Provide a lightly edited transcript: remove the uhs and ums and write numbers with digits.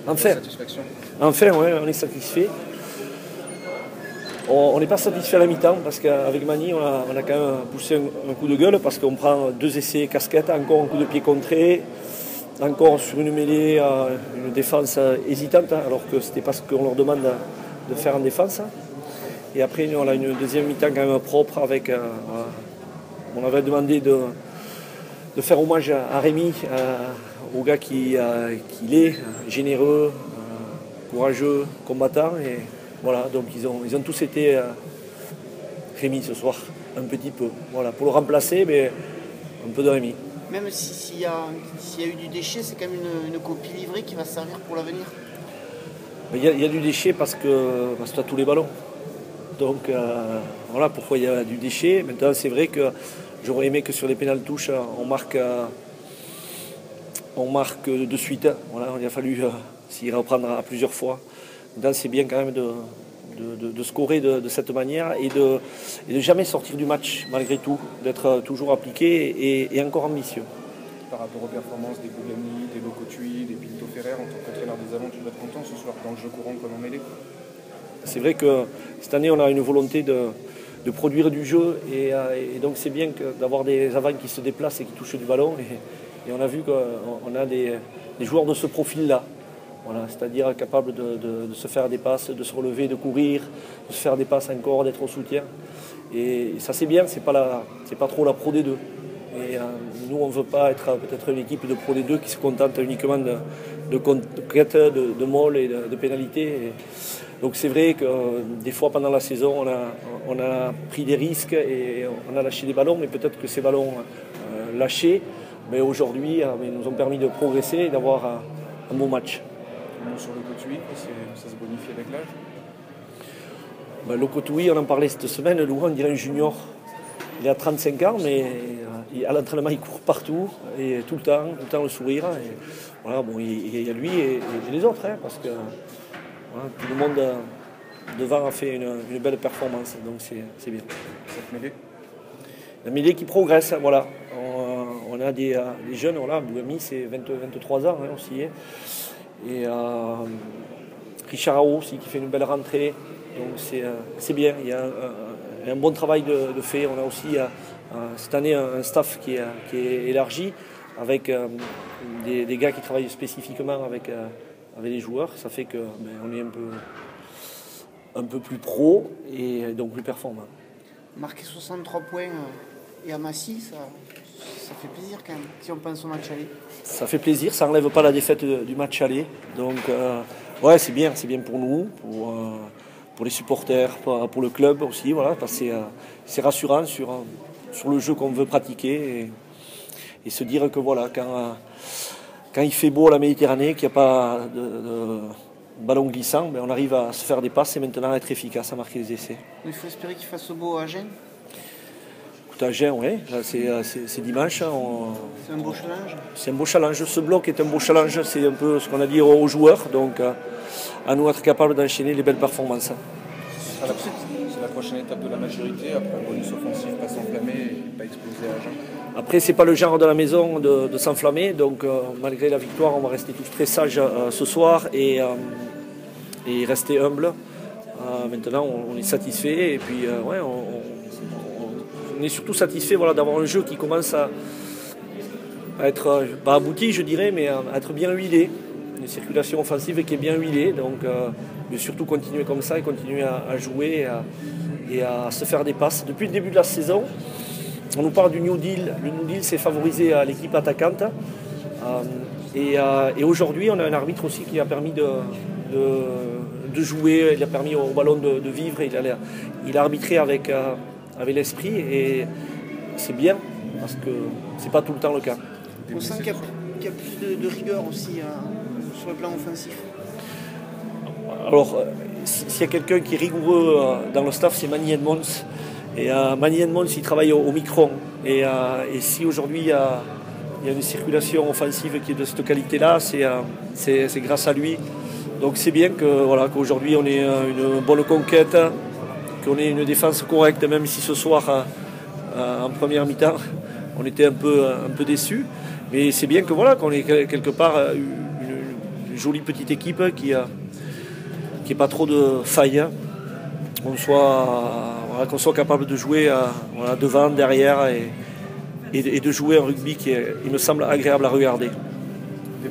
Enfin, satisfaction. Enfin, ouais, on est satisfait. On n'est pas satisfait à la mi-temps parce qu'avec Mani, on a quand même poussé un coup de gueule parce qu'on prend 2 essais casquettes, encore un coup de pied contré, encore sur une mêlée, une défense hésitante, alors que ce n'était pas ce qu'on leur demande de faire en défense. Et après, nous, on a une deuxième mi-temps quand même propre avec. On avait demandé de faire hommage à Rémi, au gars qu'il est, généreux, courageux, combattant. Et voilà, donc ils ont tous été Rémi ce soir, un petit peu. Voilà, pour le remplacer, mais un peu de Rémi. Même s'il y a eu du déchet, c'est quand même une copie livrée qui va servir pour l'avenir. Il y a du déchet parce que tu as tous les ballons. Donc voilà pourquoi il y a du déchet. Maintenant, c'est vrai que j'aurais aimé que sur les pénales touches, on marque de suite. Voilà, il a fallu s'y reprendre à plusieurs fois. Maintenant, c'est bien quand même de scorer de cette manière et de jamais sortir du match malgré tout, d'être toujours appliqué et encore ambitieux. Par rapport aux performances des Bougani, des Locotui, des Pinto Ferrer, en tant qu'entraîneur des Avants, tu dois être content ce soir dans le jeu courant comme en mêlée? C'est vrai que cette année, on a une volonté de produire du jeu et donc c'est bien d'avoir des avants qui se déplacent et qui touchent du ballon. Et on a vu qu'on a des joueurs de ce profil-là. Voilà, c'est-à-dire capables de se faire des passes, de se relever, de courir, de se faire des passes encore, d'être au soutien. Et ça c'est bien, c'est pas trop la Pro D2. Et nous, on ne veut pas être peut-être une équipe de Pro D2 qui se contente uniquement de conquêtes, de molles et de pénalités. Donc c'est vrai que des fois pendant la saison, on a pris des risques et on a lâché des ballons, mais peut-être que ces ballons lâchés, mais aujourd'hui, nous ont permis de progresser et d'avoir un bon match. Sur le Locotui, ça se bonifie avec l'âge? Locotui, on en parlait cette semaine, Laurent, on dirait un junior. Il a 35 ans, mais à l'entraînement, il court partout, et tout le temps le sourire. Et voilà, bon, il y a lui et les autres, hein, parce que voilà, tout le monde devant a fait une belle performance, donc c'est bien. Cette mêlée? La mêlée qui progresse, voilà. On a des jeunes, voilà, Bougami, c'est 23 ans hein, aussi. Hein. Et Richard Ao aussi qui fait une belle rentrée, donc c'est bien, il y a un bon travail de fait. On a aussi cette année un staff qui est élargi avec des gars qui travaillent spécifiquement avec les joueurs. Ça fait qu'on est un peu plus pro et donc plus performant. Marquer 63 points et à Massy, ça fait plaisir quand même, si on pense au match aller. Ça fait plaisir, ça n'enlève pas la défaite du match aller. Donc ouais, c'est bien pour nous, pour les supporters, pour le club aussi, voilà, parce que c'est rassurant sur le jeu qu'on veut pratiquer et se dire que voilà, quand il fait beau à la Méditerranée, qu'il n'y a pas de ballon glissant, on arrive à se faire des passes et maintenant à être efficace, à marquer des essais. Il faut espérer qu'il fasse beau à Gênes. À Gênes, oui, c'est dimanche. C'est un beau challenge. C'est un beau challenge. Ce bloc est un beau challenge. C'est un peu ce qu'on a dit aux joueurs. Donc, à nous d'être capables d'enchaîner les belles performances. C'est la prochaine étape de la majorité. Après un bonus offensif, pas s'enflammer et pas exploser à Agen. Après, c'est pas le genre de la maison de s'enflammer. Donc, malgré la victoire, on va rester tous très sages ce soir et rester humble. Maintenant, on est satisfait. Et puis, ouais, on est surtout satisfait d'avoir un jeu qui commence à être, pas abouti je dirais, mais à être bien huilé. Une circulation offensive qui est bien huilée. Donc mais surtout continuer comme ça et continuer à jouer et à se faire des passes. Depuis le début de la saison, on nous parle du New Deal. Le New Deal, c'est favoriser l'équipe attaquante. Et aujourd'hui, on a un arbitre aussi qui a permis de jouer, il a permis au ballon de vivre. Il a arbitré avec l'esprit et c'est bien parce que c'est pas tout le temps le cas. On sent qu'il y a plus de rigueur aussi sur le plan offensif. Alors, s'il y a quelqu'un qui est rigoureux dans le staff, c'est Mani Edmonds. Et Mani Edmonds, il travaille au micron. Et si aujourd'hui il y a une circulation offensive qui est de cette qualité-là, c'est grâce à lui. Donc c'est bien qu'aujourd'hui on ait une bonne conquête, qu'on ait une défense correcte, même si ce soir, en première mi-temps, on était un peu déçus. Mais c'est bien qu'on ait quelque part une jolie petite équipe qui n'ait pas trop de failles. Qu'on soit capable de jouer devant, derrière et de jouer un rugby qui, il me semble, agréable à regarder.